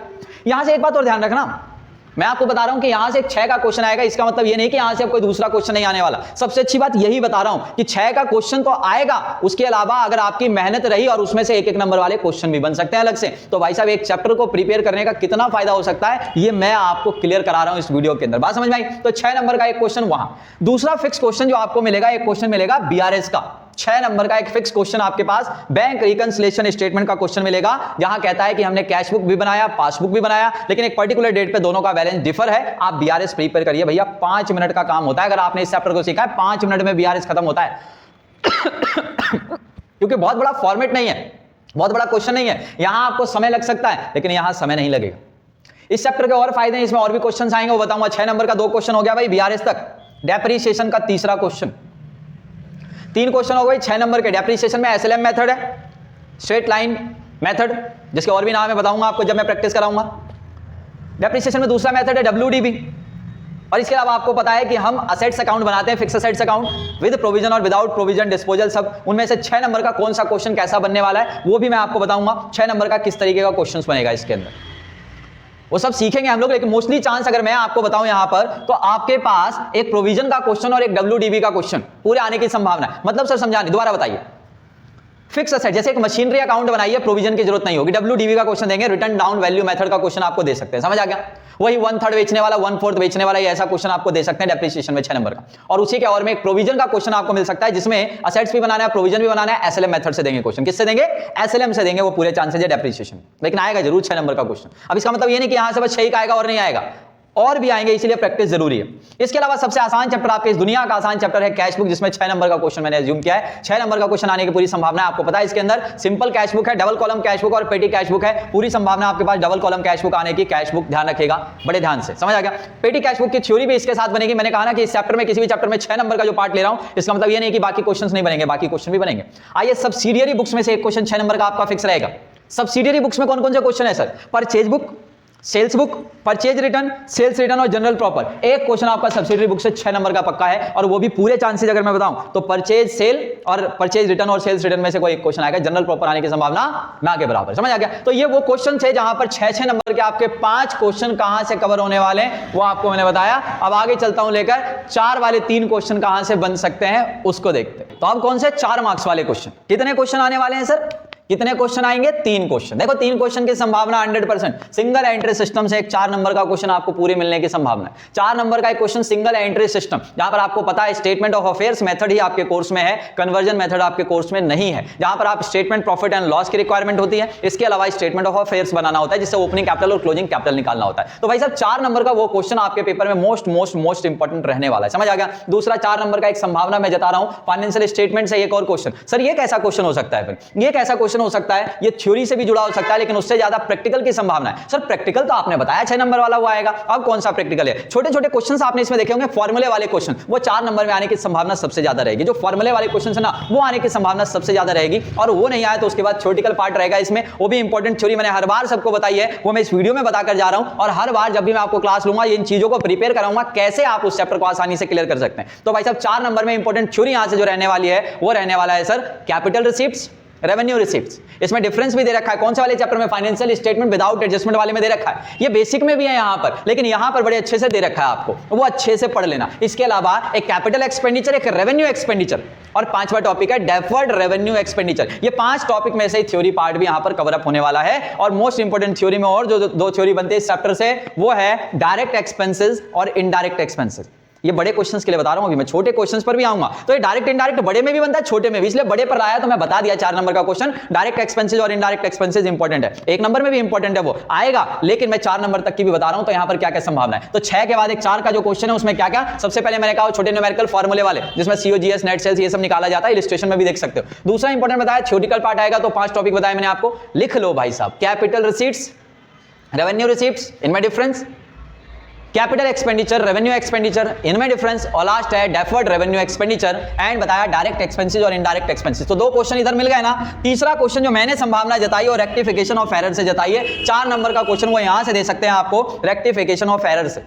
यहां से एक बात और ध्यान रखना, मैं आपको बता रहा हूं कि यहां से 6 का क्वेश्चन आएगा, इसका मतलब ये नहीं कि यहां से अब कोई दूसरा क्वेश्चन नहीं आने वाला। सबसे अच्छी बात यही बता रहा हूं कि 6 का क्वेश्चन तो आएगा, उसके अलावा अगर आपकी मेहनत रही और उसमें से एक नंबर वाले क्वेश्चन भी बन सकते हैं अलग से। तो भाई साहब एक चैप्टर को प्रिपेयर करने का कितना फायदा हो सकता है, ये मैं आपको क्लियर करा रहा हूं इस वीडियो के अंदर। बात समझ में आई। तो 6 नंबर का एक क्वेश्चन वहां। दूसरा फिक्स क्वेश्चन जो आपको मिलेगा, एक क्वेश्चन मिलेगा बीआरएस का। 6 नंबर का एक फिक्स क्वेश्चन आपके पास बैंक रिकंसिलिएशन स्टेटमेंट का क्वेश्चन मिलेगा, जहां कहता है कि हमने कैश बुक भी बनाया, पासबुक भी बनाया, लेकिन एक पर्टिकुलर डेट पे दोनों का बैलेंस डिफर है। आप बीआरएस प्रिपेयर करिए भैया, 5 मिनट का काम होता है। अगर आपने इस चैप्टर को सीखा है 5 मिनट में बीआरएस खत्म होता है। क्योंकि बहुत बड़ा फॉर्मेट नहीं है, बहुत बड़ा क्वेश्चन नहीं है, यहां आपको समय लग सकता है लेकिन यहां समय नहीं लगेगा। इस चैप्टर के और फायदे हैं, इसमें और भी क्वेश्चन आएंगे, वो बताऊंगा। 6 नंबर का 2 क्वेश्चन हो गया भाई बीआरएस तक। डेप्रिसिएशन का तीसरा क्वेश्चन, 3 क्वेश्चन हो गए 6 नंबर के। डेप्रिसिएशन में एसएलएम मेथड है, स्ट्रेट लाइन मेथड, जिसके और भी नाम है बताऊंगा आपको जब मैं प्रैक्टिस कराऊंगा। डेप्रिसिएशन में दूसरा मेथड है डब्ल्यूडीबी, और इसके अलावा आपको पता है कि हम असेट्स अकाउंट बनाते हैं, fix assets account with provision और विदाउट प्रोविजन डिस्पोजल सब। उनमें से 6 नंबर का कौन सा क्वेश्चन कैसा बनने वाला है वो भी मैं आपको बताऊंगा। 6 नंबर का किस तरीके का क्वेश्चन बनेगा इसके अंदर, वो सब सीखेंगे हम लोग। लेकिन मोस्टली चांस अगर मैं आपको बताऊं यहां पर, तो आपके पास एक प्रोविजन का क्वेश्चन और एक डब्ल्यूडीबी का क्वेश्चन पूरे आने की संभावना है। मतलब सर समझाने दोबारा बताइए। फिक्स असेट जैसे एक मशीनरी अकाउंट बनाइए, प्रोविजन की जरूरत नहीं होगी, डब्ल्यूडीबी का क्वेश्चन देंगे, रिटर्न डाउन वैल्यू मेथड का क्वेश्चन आपको दे सकते हैं। समझ आ गया। वही 1/3 बेचने वाला 1/4 बेचने वाला, ये ऐसा क्वेश्चन आपको दे सकते हैं डेप्रिसिएशन में 6 नंबर का। और उसी के और में एक प्रोविजन का क्वेश्चन आपको मिल सकता है, जिसमें असेट्स भी बनाना है, प्रोविजन भी बनाना है, एसएलएम मेथड से देंगे क्वेश्चन। किससे देंगे? एसएलएम से देंगे। वो पूरे चांसेस है डेप्रिसिएशन, लेकिन आएगा जरूर 6 नंबर का क्वेश्चन। अब इसका मतलब ये नहीं कि यहां से बस 6 का आएगा और नहीं आएगा, और भी आएंगे, इसलिए प्रैक्टिस जरूरी है। इसके अलावा सबसे आसान चैप्टर आपके इस दुनिया का आसान चैप्टर है कैश बुक, जिसमें 6 नंबर का क्वेश्चन मैंने अज्यूम किया है। 6 नंबर का क्वेश्चन आने की पूरी संभावना है। आपको पता है इसके अंदर सिंपल कैश बुक है, डबल कॉलम कैश बुक और पेटी कैश बुक है। पूरी संभावना आपके पास डबल कॉलम कैश बुक आने की। कैश बुक ध्यान रखिएगा बड़े ध्यान से, समझ आ गया। पेटी कैश बुक की थ्योरी भी इसके साथ बनेगी। मैंने कहा ना कि इस चैप्टर में किसी भी चैप्टर में 6 नंबर का जो पार्ट ले रहा हूं, इसका मतलब ये नहीं कि बाकी क्वेश्चन नहीं बनेंगे, बाकी क्वेश्चन भी बनेंगे। आइए सब्सिडियरी बुक्स में से एक क्वेश्चन 6 नंबर का आपका फिक्स रहेगा। सब्सिडियरी बुक्स में कौन कौन से क्वेश्चन है sir? Purchase book, sales book, purchase return, sales return और जनरल प्रॉपर। एक क्वेश्चन आपका सब्सिडियरी बुक से 6 नंबर का पक्का है, और वो भी पूरे चांसेस अगर मैं बताऊं तो परचेज सेल और परचेज रिटर्न और सेल्स रिटर्न में से कोई एक क्वेश्चन आएगा। जनरल प्रॉपर आने की संभावना ना के बराबर। समझ आ गया। तो ये वो क्वेश्चन थे जहां पर 6 नंबर के आपके 5 क्वेश्चन कहां से कवर होने वाले हैं वो आपको मैंने बताया। अब आगे चलता हूं लेकर 4 वाले 3 क्वेश्चन कहां से बन सकते हैं उसको देखते हैं। तो अब कौन से 4 मार्क्स वाले क्वेश्चन, कितने क्वेश्चन आने वाले हैं सर? कितने क्वेश्चन आएंगे? 3 क्वेश्चन। देखो 3 क्वेश्चन की संभावना 100%। सिंगल एंट्री सिस्टम से एक 4 नंबर का क्वेश्चन आपको पूरे मिलने की संभावना है। 4 नंबर का एक क्वेश्चन सिंगल एंट्री सिस्टम, जहां पर आपको पता है स्टेटमेंट ऑफ अफेयर्स मेथड ही आपके कोर्स में है, कन्वर्जन मेथड आपके कोर्स में नहीं है, जहां पर आप स्टेटमेंट प्रॉफिट एंड लॉस की रिक्वायरमेंट होती है। इसके अलावा स्टेटमेंट ऑफ अफेयर्स बनाना होता है, जिससे ओपनिंग कैपिटल और क्लोजिंग कैपिटल निकालना होता है। तो भाई साहब 4 नंबर का वो क्वेश्चन आपके पेपर में मोस्ट इंपॉर्टेंट रहने वाला है। समझ आ गया। दूसरा 4 नंबर का एक संभावना मैं जता रहा हूं, फाइनेंशियल स्टेटमेंट से एक और क्वेश्चन। सर ये कैसा क्वेश्चन हो सकता है? फिर ये कैसा क्वेश्चन हो सकता है? ये थ्योरी से भी जुड़ा हो सकता है, लेकिन उससे ज्यादा प्रैक्टिकल की संभावना है। सर प्रैक्टिकल तो आपने बताया 6 नंबर वाला वो आएगा, अब कौन सा प्रैक्टिकल है? छोटे छोटे क्वेश्चंस आपने इसमें देखे होंगे, फॉर्मूले वाले क्वेश्चन, वो 4 नंबर में आने की संभावना सबसे ज्यादा रहेगी। जो फॉर्मूले वाले क्वेश्चन है ना, वो आने की संभावना सबसे ज्यादा रहेगी। और वो नहीं आया तो उसके बाद थ्योरेटिकल पार्ट रहेगा इसमें, वो भी इंपॉर्टेंट थ्योरी मैंने हर बार सबको बताई है, वो मैं इस वीडियो में बताकर जा रहा हूं। और हर बार जब भी मैं आपको क्लास लूंगा इन चीजों को प्रिपेयर कराऊंगा, कैसे आप उस चैप्टर को आसानी से क्लियर कर सकते हैं। तो भाई साहब 4 नंबर में इंपॉर्टेंट थ्योरी यहां से जो रहने वाली है वो रहने वाला है sir capital receipts, revenue receipts. इसमें डिफरेंस भी दे रखा है। कौन से वाले चैप्टर में? फाइनेंशियल स्टेटमेंट विदाउट एडजस्टमेंट वाले में दे रखा है। ये बेसिक में भी है यहां पर, लेकिन यहां पर बड़े अच्छे से दे रखा है आपको, वो अच्छे से पढ़ लेना। इसके अलावा एक कैपिटल एक्सपेंडिचर, एक रेवेन्यू एक्सपेंडिचर, और 5वां टॉपिक है डेफर्ड रेवेन्यू एक्सपेंडिचर। ये 5 टॉपिक में से थ्योरी पार्ट भी यहां पर कवर अप होने वाला है। और मोस्ट इंपोर्टेंट थ्योरी में और जो 2 थ्योरी बनते हैं इस चैप्टर से, वो है डायरेक्ट एक्सपेंसेस और इनडायरेक्ट एक्सपेंसेस। ये बड़े क्वेश्चंस के लिए बता रहा हूं, अभी मैं छोटे क्वेश्चंस पर भी आऊंगा। तो ये डायरेक्ट इंडायरेक्ट बड़े में भी बनता है, छोटे में भी, इसलिए बड़े पर आया तो मैं बता दिया 4 नंबर का क्वेश्चन। डायरेक्ट एक्सपेंसेस और इनडायरेक्ट एक्सपेंसेस इंपॉर्टेंट है, 1 नंबर में भी इंपॉर्टेंट है, वो आएगा, लेकिन मैं 4 नंबर तक की भी बता रहा हूं। तो यहां पर क्या क्या संभावना है। तो 6 के बाद एक 4 का जो क्वेश्चन है उसमें क्या क्या? सबसे पहले मैंने कहा छोटे न्यूमेरिकल फॉर्मूले वाले, जिसमें सीओजीएस, नेट सेल्स ये सब निकाला जाता है, इलस्ट्रेशन में भी देख सकते हो। दूसरा इंपॉर्टेंट बताया थ्योरेटिकल पार्ट आएगा, तो 5 टॉपिक बताया मैंने आपको, लिख लो भाई साहब। कैपिटल रिसीट्स, रेवेन्यू रिसीट्स, इनमें difference, capital expenditure, revenue expenditure, इनमें डिफरेंस, और लास्ट है डेफर्ड रेवेन्यू एक्सपेंडिचर एंड बताया डायरेक्ट एक्सपेंसेस और इनडायरेक्ट एक्सपेंसेस। तो 2 क्वेश्चन इधर मिल गए ना। तीसरा क्वेश्चन जो मैंने संभावना जताई और रेक्टिफिकेशन ऑफ एरर से जताई है, 4 नंबर का क्वेश्चन वो यहां से दे सकते हैं आपको, रेक्टिफिकेशन ऑफ एरर से।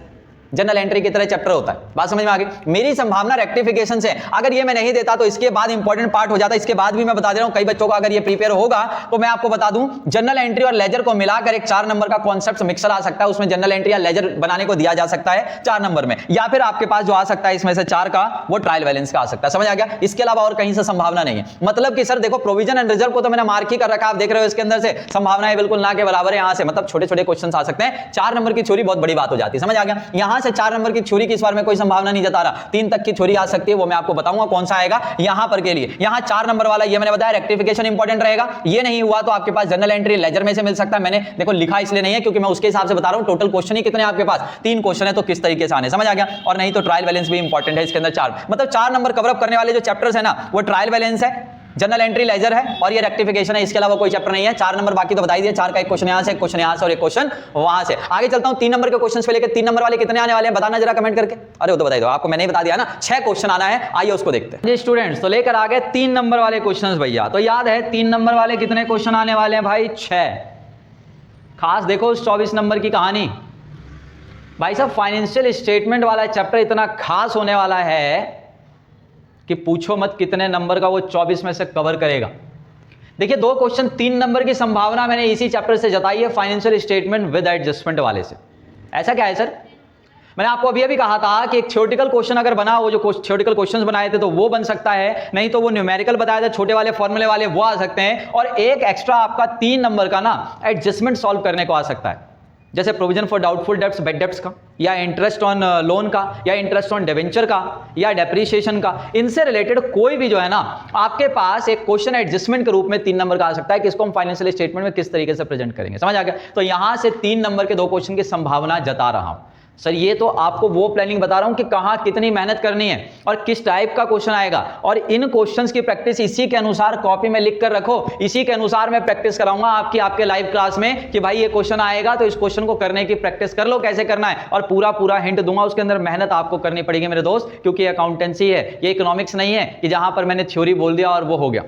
जनरल एंट्री की तरह चैप्टर होता है, बात समझ में आ गई। मेरी संभावना रेक्टिफिकेशन से, अगर ये मैं नहीं देता तो इसके बाद इंपॉर्टेंट पार्ट हो जाता। इसके बाद भी मैं बता दे रहा हूं, कई बच्चों का अगर ये प्रिपेयर होगा तो मैं आपको बता दूं, जनरल एंट्री और लेजर को मिलाकर एक 4 नंबर का कॉन्सेप्ट मिक्सर आ सकता है, उसमें जनरल एंट्री या लेजर बनाने को दिया जा सकता है 4 नंबर में, या फिर आपके पास जो आ सकता है इसमें से 4 का, वो ट्रायल बैलेंस का आ सकता है। समझ आ गया? इसके अलावा और कहीं से संभावना नहीं है। मतलब कि सर देखो, प्रोविजन एंड रिजर्व को तो मैंने मार्क ही कर रखा, आप देख रहे हो इसके अंदर से संभावनाएं बिल्कुल ना के बराबर है। यहां से मतलब छोटे छोटे क्वेश्चन आ सकते हैं। 4 नंबर की थ्योरी बहुत बड़ी बात हो जाती है। समझ आ गया? यहां से 4 नंबर की थ्योरी की इस बार में कोई संभावना नहीं जता रहा, 3 तक की थ्योरी आ सकती है, वो मैं आपको बताऊंगा कौन सा आएगा यहां पर के लिए। यहां 4 नंबर वाला ये मैंने बताया रेक्टिफिकेशन इंपॉर्टेंट रहेगा। ये नहीं हुआ तो आपके पास जनरल एंट्री लेजर में से मिल सकता है। मैंने देखो लिखा इसलिए नहीं है क्योंकि मैं उसके हिसाब से बता रहा हूं, टोटल क्वेश्चन ही कितने आपके पास, 3 क्वेश्चन है, तो किस तरीके से आने। समझ आ गया? और नहीं तो ट्रायल बैलेंस भी इंपॉर्टेंट है इसके अंदर 4, मतलब 4 नंबर कवर अप करने वाले जो चैप्टर्स है ना, वो ट्रायल बैलेंस है, जनरल एंट्री लेजर है और ये रेक्टिफिकेशन है। इसके अलावा कोई चैप्टर नहीं है। 4 नंबर बाकी तो बताई दिए, 4 का एक क्वेश्चन यहां से, एक क्वेश्चन यहां से और एक क्वेश्चन वहां से। आगे चलता हूं, 3 नंबर के क्वेश्चन पे लेके 3 नंबर वाले कितने आने वाले हैं बताना जरा कमेंट करके। अरे वो तो बताई दो, आपको मैंने ही बता दिया ना, 6 क्वेश्चन आना है, आइए उसको देखते हैं। जी स्टूडेंट्स, तो लेकर आ गए 3 नंबर वाले क्वेश्चन भैया। तो याद है 3 नंबर वाले कितने क्वेश्चन आने वाले हैं भाई? 6। खास देखो उस 24 नंबर की कहानी भाई साहब, फाइनेंशियल स्टेटमेंट वाला चैप्टर इतना खास होने वाला है कि पूछो मत कितने नंबर का वो 24 में से कवर करेगा। देखिए 2 क्वेश्चन 3 नंबर की संभावना मैंने इसी चैप्टर से जताई है, फाइनेंशियल स्टेटमेंट विद एडजस्टमेंट वाले से। ऐसा क्या है सर? मैंने आपको अभी कहा था कि एक थ्योरेटिकल क्वेश्चन अगर बना, वो जो थ्योरेटिकल क्वेश्चंस बनाए थे तो वो बन सकता है, नहीं तो वो न्यूमेरिकल बताया था छोटे वाले फॉर्मूले वाले, वो आ सकते हैं, और एक एक्स्ट्रा आपका 3 नंबर का ना एडजस्टमेंट सॉल्व करने को आ सकता है, जैसे provision for doubtful debts, bad debts का, या इंटरेस्ट ऑन लोन का, या इंटरेस्ट ऑन डिवेंचर का, या डेप्रीशिएशन का। इनसे रिलेटेड कोई भी जो है ना आपके पास एक क्वेश्चन एडजस्टमेंट के रूप में 3 नंबर का आ सकता है कि इसको हम फाइनेंशियल स्टेटमेंट में किस तरीके से प्रेजेंट करेंगे। समझ आ गया? तो यहां से 3 नंबर के 2 क्वेश्चन की संभावना जता रहा हूं। सर ये तो आपको वो प्लानिंग बता रहा हूं कि कहां कितनी मेहनत करनी है और किस टाइप का क्वेश्चन आएगा, और इन क्वेश्चंस की प्रैक्टिस इसी के अनुसार कॉपी में लिख कर रखो। इसी के अनुसार मैं प्रैक्टिस कराऊंगा आपके लाइव क्लास में कि भाई ये क्वेश्चन आएगा तो इस क्वेश्चन को करने की प्रैक्टिस कर लो, कैसे करना है, और पूरा हिंट दूंगा। उसके अंदर मेहनत आपको करनी पड़ेगी मेरे दोस्त, क्योंकि अकाउंटेंसी है, ये इकोनॉमिक्स नहीं है कि जहां पर मैंने थ्योरी बोल दिया और वो हो गया।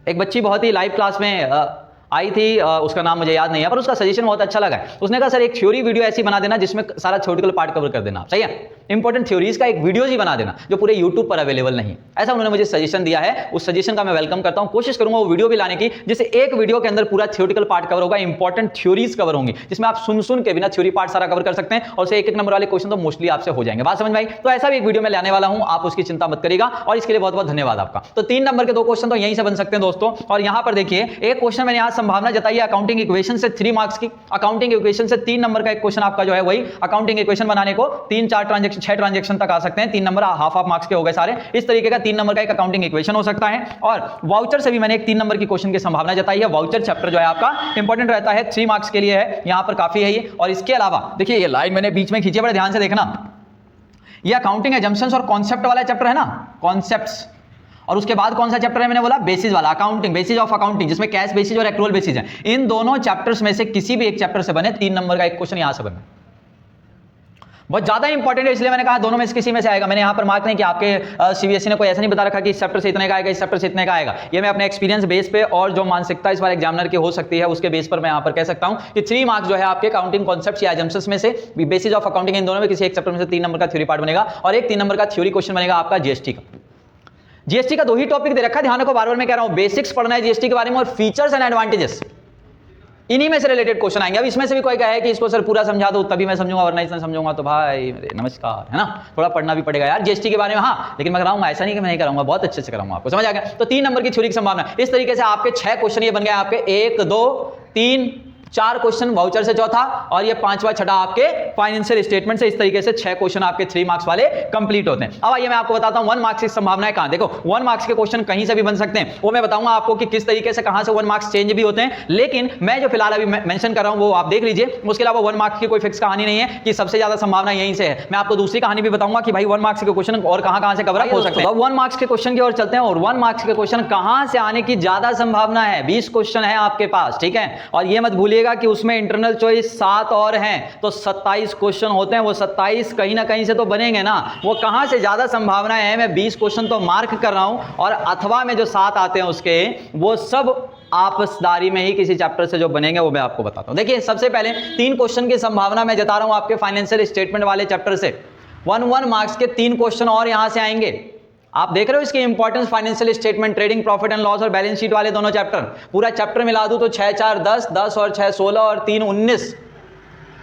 एक बच्ची बहुत ही लाइव क्लास में आई थी, उसका नाम मुझे याद नहीं है, पर उसका सजेशन बहुत अच्छा लगा है। उसने कहा सर एक थ्योरी वीडियो ऐसी बना देना जिसमें सारा थ्योरेटिकल पार्ट कवर कर देना। सही है? इंपॉर्टेंट थ्योरीज का एक वीडियो ही बना देना जो पूरे यूट्यूब पर अवेलेबल नहीं। ऐसा उन्होंने मुझे सजेशन दिया है, उस सजेशन का मैं वेलकम करता हूं। कोशिश करूंगा वो वीडियो भी लाने की जिससे एक वीडियो के अंदर पूरा थ्योरेटिकल पार्ट कवर होगा, इंपॉर्टेंट थ्योरीज कवर होंगी, जिसमें आप सुन के बिना थ्योरी पार्ट सारा कवर कर सकते हैं, और उसे एक नंबर वाले क्वेश्चन तो मोस्टली आपसे हो जाएंगे। बात समझ में आई? तो ऐसा भी एक वीडियो में लाने वाला हूं, आप उसकी चिंता मत करिएगा, और इसके लिए बहुत बहुत धन्यवाद आपका। तो 3 नंबर के 2 क्वेश्चन तो यहीं से बन सकते हैं दोस्तों। और यहां पर देखिए एक क्वेश्चन मैंने यहां संभावना जताई है अकाउंटिंग इक्वेशन से 3 मार्क्स की। अकाउंटिंग इक्वेशन से 3 नंबर का एक क्वेश्चन आपका जो है वही अकाउंटिंग इक्वेशन बनाने को 3-4 ट्रांजैक्शन 6 ट्रांजैक्शन तक आ सकते हैं। 3 नंबर हाफ मार्क्स के हो गए सारे। इस तरीके का 3 नंबर का एक अकाउंटिंग इक्वेशन हो सकता है। और वाउचर से भी मैंने एक 3 नंबर की क्वेश्चन की संभावना जताई है। वाउचर चैप्टर जो है आपका इंपॉर्टेंट रहता है, 3 मार्क्स के लिए है, यहां पर काफी है ये। और इसके अलावा देखिए ये लाइन मैंने बीच में खींची, बड़े ध्यान से देखना, ये अकाउंटिंग एजम्पशंस और कॉन्सेप्ट वाला चैप्टर है ना, कॉन्सेप्ट्स। और उसके बाद कौन सा चैप्टर है मैंने बोला? बेसिस वाला, अकाउंटिंग, बेसिस ऑफ अकाउंटिंग, जिसमें कैश बेसिस और एक्रूअल बेसिस है। इन दोनों चैप्टर्स में से किसी भी एक चैप्टर से बने 3 नंबर का एक क्वेश्चन यहां से बने, बहुत ज्यादा इंपॉर्टेंट है, इसलिए मैंने कहा दोनों में से किसी में से आएगा। मैंने यहां पर मार्क नहीं किया, आपके सीबीएसई ने कोई ऐसा नहीं बता रखा कि इस चैप्टर से इतने का आएगा, इस चैप्टर से इतने का आएगा। ये मैं अपने एक्सपीरियंस बेस पे और जो मानसिकता इस बार एग्जामिनर की हो सकती है उसके बेस पर मैं यहां पर कह सकता हूं कि 3 मार्क्स जो है आपके अकाउंटिंग कॉन्सेप्ट्स या एजम्पशंस में से, बेसिस ऑफ अकाउंटिंग, इन दोनों में किसी एक चैप्टर में से 3 नंबर का थ्योरी पार्ट बनेगा, और एक 3 नंबर का थ्योरी क्वेश्चन बनेगा आपका जीएसटी का। जीएसटी का 2 ही टॉपिक दे रखा है, ध्यान रखो, बार-बार मैं कह रहा हूं, बेसिक्स पढ़ना है जीएसटी के बारे में और फीचर्स एंड एडवांटेजेस, इन्हीं में से रिलेटेड क्वेश्चन आएंगे। अब इसमें से भी कोई कहे कि इसको सर पूरा समझा दो तभी मैं समझूंगा, वरना इसमें समझूंगा तो भाई मेरे नमस्कार, है ना, थोड़ा पढ़ना भी पड़ेगा यार जीएसटी के बारे में। हाँ, लेकिन मैं कराऊंगा, ऐसा नहीं कि मैं नहीं कराऊंगा, बहुत अच्छे से कराऊंगा आपको। समझ आ गया? तो 3 नंबर की थ्योरी की संभावना। इस तरीके से आपके 6 क्वेश्चन ये बन गए आपके, 1 2 3 4 क्वेश्चन वाउचर से चौथा, और ये 5वां छठा आपके फाइनेंशियल स्टेटमेंट से। इस तरीके से 6 क्वेश्चन आपके 3 मार्क्स वाले कंप्लीट होते हैं। अब आइए मैं आपको बताता हूं 1 मार्क्स की संभावनाएं कहां। देखो 1 मार्क्स के क्वेश्चन कहीं से भी बन सकते हैं, वो मैं बताऊंगा आपको कि किस तरीके से कहां से 1 मार्क्स चेंज भी होते हैं, लेकिन मैं जो फिलहाल अभी मेंशन कर रहा हूं वो आप देख लीजिए। उसके अलावा 1 मार्क्स की कोई फिक्स कहानी नहीं है कि सबसे ज्यादा संभावना यहीं से है। मैं आपको दूसरी कहानी भी बताऊंगा कि भाई 1 मार्क्स के क्वेश्चन और कहां से कवर अप हो सकते हैं। 1 मार्क्स के क्वेश्चन की ओर चलते हैं, और 1 मार्क्स के क्वेश्चन कहां से आने की ज्यादा संभावना है। 20 क्वेश्चन है आपके पास, ठीक है, और ये मत भूलिए बोलिएगा कि उसमें इंटरनल चॉइस 7 और हैं, तो 27 क्वेश्चन होते हैं। वो 27 कहीं ना कहीं से तो बनेंगे ना, वो कहां से ज्यादा संभावना है। मैं 20 क्वेश्चन तो मार्क कर रहा हूं, और अथवा में जो 7 आते हैं उसके, वो सब आपसदारी में ही किसी चैप्टर से जो बनेंगे वो मैं आपको बताता हूं। देखिए, सबसे पहले 3 क्वेश्चन की संभावना मैं जता रहा हूं आपके फाइनेंशियल स्टेटमेंट वाले चैप्टर से। 1 मार्क्स के 3 क्वेश्चन और यहां से आएंगे। आप देख रहे हो इसकी importance, financial statement, trading profit and loss और बैलेंस शीट वाले दोनों चैप्टर। पूरा चैप्टर मिला दूं तो 6 4 10, 10 और 6 16 और 3 19,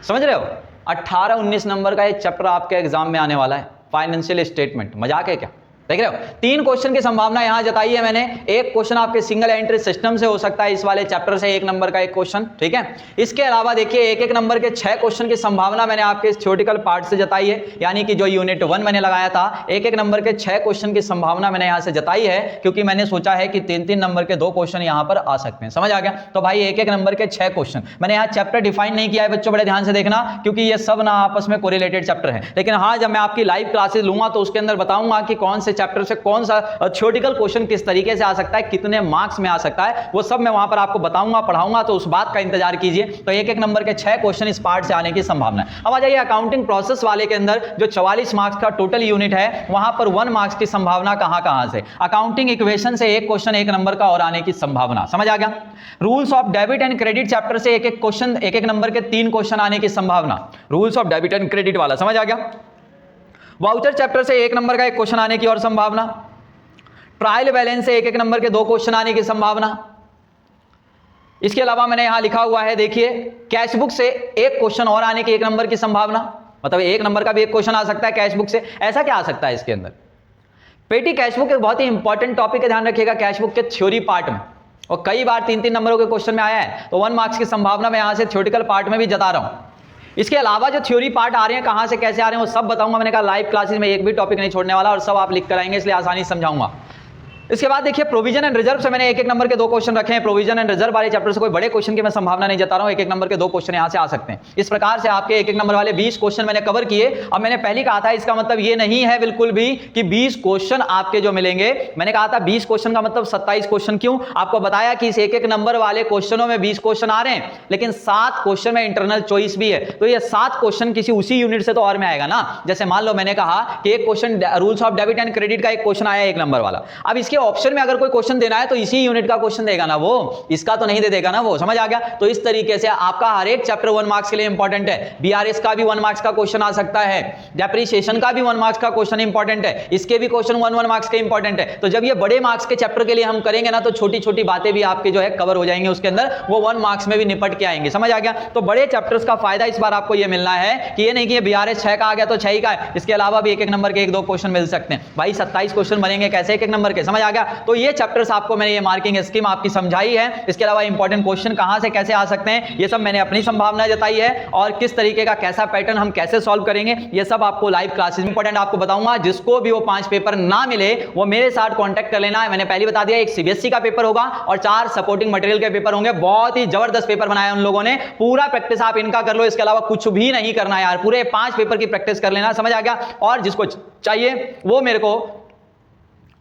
समझ रहे हो? 18 19 नंबर का एक चैप्टर आपके एग्जाम में आने वाला है, फाइनेंशियल स्टेटमेंट। मजाक है क्या? देख रहे हो, 3 क्वेश्चन की संभावना यहां जताई है मैंने। एक क्वेश्चन आपके सिंगल एंट्री सिस्टम से हो सकता है, इस वाले चैप्टर से 1 नंबर का एक क्वेश्चन, ठीक है। इसके अलावा देखिए, 1 नंबर के 6 क्वेश्चन की संभावना मैंने आपके इस थ्योरेटिकल पार्ट से जताई है, यानी कि जो यूनिट 1 मैंने लगाया था, 1 नंबर के 6 क्वेश्चन की संभावना मैंने यहां से जताई है, क्योंकि मैंने सोचा है कि 3 नंबर के 2 क्वेश्चन यहां पर आ सकते हैं। समझ आ गया? तो भाई 1 नंबर के 6 क्वेश्चन मैंने यहां चैप्टर डिफाइन नहीं किया है बच्चों, बड़े ध्यान से देखना, क्योंकि ये सब ना आपस में कोरिलेटेड चैप्टर है। लेकिन हाँ, जब मैं आपकी लाइव क्लासेस लूंगा तो उसके अंदर बताऊंगा कि कौन से चैप्टर से कौन सा थ्योरेटिकल क्वेश्चन किस तरीके से आ सकता है, कितने मार्क्स में आ सकता है, वो सब मैं वहां पर आपको बताऊंगा, पढ़ाऊंगा, तो उस बात का इंतजार कीजिए। तो 1 नंबर के 6 क्वेश्चन इस पार्ट से आने की संभावना है। अब आ जाइए अकाउंटिंग प्रोसेस वाले के अंदर, जो 44 मार्क्स का टोटल यूनिट है, वहां पर 1 मार्क्स की संभावना कहां से? अकाउंटिंग इक्वेशन से 1 क्वेश्चन 1 नंबर का और आने की संभावना। समझ आ गया? Rules of debit and credit chapter से 1 क्वेश्चन, 1 नंबर के 3 क्वेश्चन आने की संभावना। Rules of debit and credit वाला, समझ आ गया? वाउचर चैप्टर से 1 नंबर का 1 क्वेश्चन आने की और संभावना। ट्रायल बैलेंस से 1 नंबर के 2 क्वेश्चन आने की संभावना। इसके अलावा मैंने यहां लिखा हुआ है, देखिए, कैश बुक से 1 क्वेश्चन और आने की 1 नंबर की संभावना, मतलब 1 नंबर का भी 1 क्वेश्चन आ सकता है कैश बुक से। ऐसा क्या आ सकता है इसके अंदर? पेटी कैश बुक एक बहुत ही इंपॉर्टेंट टॉपिक है, ध्यान रखिएगा, कैश बुक के थ्योरी पार्ट में, और कई बार 3 नंबरों के क्वेश्चन में आया है, तो 1 मार्क्स की संभावना मैं यहां से थ्योरेटिकल पार्ट में भी जता रहा हूं। इसके अलावा जो थ्योरी पार्ट आ रहे हैं, कहां से कैसे आ रहे हैं, वो सब बताऊंगा। मैंने कहा लाइव क्लासेस में एक भी टॉपिक नहीं छोड़ने वाला, और सब आप लिख कर आएंगे, इसलिए आसानी से समझाऊंगा। इसके बाद देखिए, प्रोविजन एंड रिजर्व से मैंने 1 नंबर के 2 क्वेश्चन रखे हैं। प्रोविजन एंड रिजर्व वाले चैप्टर से कोई बड़े क्वेश्चन की मैं संभावना नहीं जता रहा हूं, 1 नंबर के 2 क्वेश्चन यहां से आ सकते हैं। इस प्रकार से आपके 1 नंबर वाले 20 क्वेश्चन मैंने कवर किए। अब मैंने पहले कहा था, इसका मतलब ये नहीं है बिल्कुल भी कि 20 क्वेश्चन आपके जो मिलेंगे, मैंने कहा था 20 क्वेश्चन का मतलब 27 क्वेश्चन। क्यों? आपको बताया कि इस 1 नंबर वाले क्वेश्चनों में 20 क्वेश्चन आ रहे हैं, लेकिन 7 क्वेश्चन में इंटरनल चॉइस भी है, तो ये 7 क्वेश्चन किसी उसी यूनिट से तो और में आएगा ना। जैसे मान लो मैंने कहा कि एक question rules of debit and credit का 1 क्वेश्चन आया 1 नंबर वाला, अब इसके ऑप्शन में अगर कोई क्वेश्चन देना है तो इसी यूनिट का क्वेश्चन देगा ना वो, इसका तो नहीं दे देगा ना वो। समझ आ गया? तो इस तरीके से आपका हर एक चैप्टर 1 मार्क्स के लिए इंपॉर्टेंट है। बीआरएस का भी 1 मार्क्स का क्वेश्चन आ सकता है, डेप्रिसिएशन का भी 1 मार्क्स का क्वेश्चन इंपॉर्टेंट है, इसके भी क्वेश्चन 1 मार्क्स के इंपॉर्टेंट है। तो जब ये बड़े मार्क्स के चैप्टर के लिए हम करेंगे ना, तो छोटी छोटी बातें भी आपके जो है कवर हो जाएंगे उसके अंदर, वो 1 मार्क्स में भी निपट के आएंगे। समझ आ गया? तो बड़े चैप्टर्स का फायदा इस बार आपको ये मिलना है कि ये नहीं कि बीआरएस 6 का आ गया तो 6 ही का है, इसके अलावा भी 1 नंबर के 1 2 क्वेश्चन मिल सकते हैं। भाई 27 क्वेश्चन बनेंगे कैसे 1 नंबर के? समझ आ गया? तो ये चैप्टर्स आपको मैंने ये मार्किंग स्कीम आपकी समझाई है। इसके अलावा इंपॉर्टेंट क्वेश्चन कहां से कैसे आ सकते हैं, ये सब मैंने अपनी संभावना जताई है, और किस तरीके का कैसा पैटर्न हम कैसे सॉल्व करेंगे, ये सब आपको लाइव क्लासेस में इंपॉर्टेंट आपको बताऊंगा। जिसको भी वो 5 पेपर ना मिले, वो मेरे साथ कांटेक्ट कर लेना है। मैंने पहले बता दिया, एक सीबीएसई का पेपर होगा और 4 सपोर्टिंग मटेरियल के पेपर होंगे। बहुत ही जबरदस्त पेपर बनाया उन लोगों ने, पूरा प्रैक्टिस आप इनका कर लो, इसके अलावा कुछ भी नहीं करना यार, पूरे 5 पेपर की प्रैक्टिस कर लेना। समझ आ गया? और जिसको चाहिए वो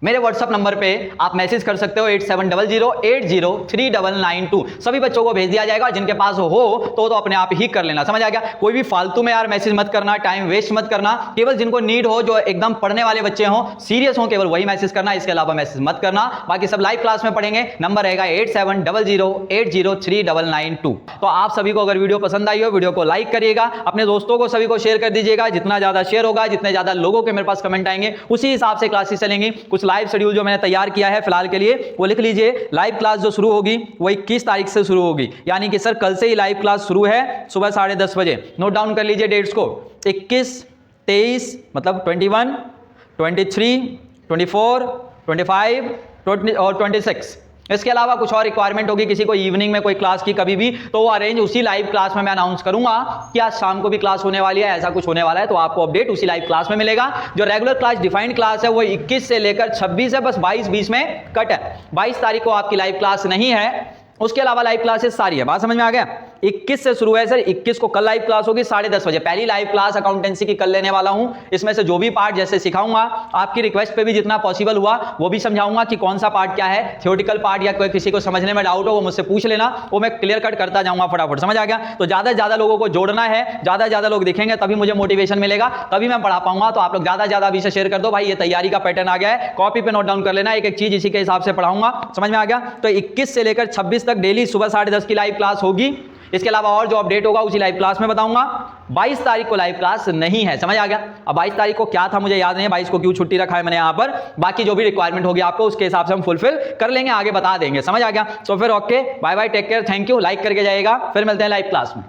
मेरे व्हाट्सएप नंबर पे आप मैसेज कर सकते हो, 8700803992। सभी बच्चों को भेज दिया जाएगा, जिनके पास हो तो अपने आप ही कर लेना। समझ आ गया? कोई भी फालतू में यार मैसेज मत करना, टाइम वेस्ट मत करना। केवल जिनको नीड हो, जो एकदम पढ़ने वाले बच्चे हो, सीरियस हो, केवल वही मैसेज करना, इसके अलावा मैसेज मत करना। बाकी सब लाइव क्लास में पढ़ेंगे। नंबर रहेगा 8700803992। तो आप सभी को अगर वीडियो पसंद आई हो, वीडियो को लाइक करिएगा, अपने दोस्तों को सभी को शेयर कर दीजिएगा। जितना ज्यादा शेयर होगा, जितने ज्यादा लोगों के मेरे पास कमेंट आएंगे, उसी हिसाब से क्लासेस चलेंगी। कुछ लाइव शेड्यूल जो मैंने तैयार किया है फिलहाल के लिए, वो लिख लीजिए। लाइव क्लास जो शुरू होगी वो 21 तारीख से शुरू होगी, यानी कि सर कल से ही लाइव क्लास शुरू है, सुबह 10:30 बजे। नोट डाउन कर लीजिए डेट्स को, 21, 23 मतलब 21, 23, 24, 25, 20 और 26। इसके अलावा कुछ और रिक्वायरमेंट होगी, किसी को इवनिंग में कोई क्लास की कभी भी, तो वो अरेंज उसी लाइव क्लास में मैं अनाउंस करूंगा कि आज शाम को भी क्लास होने वाली है, ऐसा कुछ होने वाला है, तो आपको अपडेट उसी लाइव क्लास में मिलेगा। जो रेगुलर क्लास डिफाइंड क्लास है वो 21 से लेकर 26 है, बस 22-20 में कट है। 22 तारीख को आपकी लाइव क्लास नहीं है, उसके अलावा लाइव क्लासेस सारी है। बात समझ में आ गया? 21 से शुरू है सर, 21 को कल लाइव क्लास होगी 10:30 बजे। पहली लाइव क्लास अकाउंटेंसी की कल लेने वाला हूं। इसमें से जो भी पार्ट जैसे सिखाऊंगा, आपकी रिक्वेस्ट पे भी जितना पॉसिबल हुआ वो भी समझाऊंगा कि कौन सा पार्ट क्या है, थियोरेटिकल पार्ट या कोई किसी को समझने में डाउट हो वो मुझसे पूछ लेना, वो मैं क्लियर कट करता जाऊंगा फटाफट। समझ आ गया? तो ज्यादा से ज्यादा लोगों को जोड़ना है, ज्यादा से ज्यादा लोग दिखेंगे तभी मुझे मोटिवेशन मिलेगा, तभी मैं पढ़ा पाऊंगा। तो आप लोग ज्यादा से ज्यादा अभी से शेयर कर दो भाई, ये तैयारी का पैटर्न आ गया है, कॉपी पे नोट डाउन कर लेना, एक एक चीज इसी के हिसाब से पढ़ाऊंगा। समझ में आ गया? तो 21 से लेकर 26 तक डेली सुबह 10:30 की लाइव क्लास होगी। इसके अलावा और जो अपडेट होगा उसी लाइव क्लास में बताऊंगा। 22 तारीख को लाइव क्लास नहीं है। समझ आ गया? अब 22 तारीख को क्या था मुझे याद नहीं है, 22 को क्यों छुट्टी रखा है मैंने यहां पर। बाकी जो भी रिक्वायरमेंट होगी आपको उसके हिसाब से हम फुलफिल कर लेंगे, आगे बता देंगे। समझ आ गया? तो फिर okay, bye bye, take care, thank you. Like करके जाइएगा, फिर मिलते हैं लाइव क्लास में।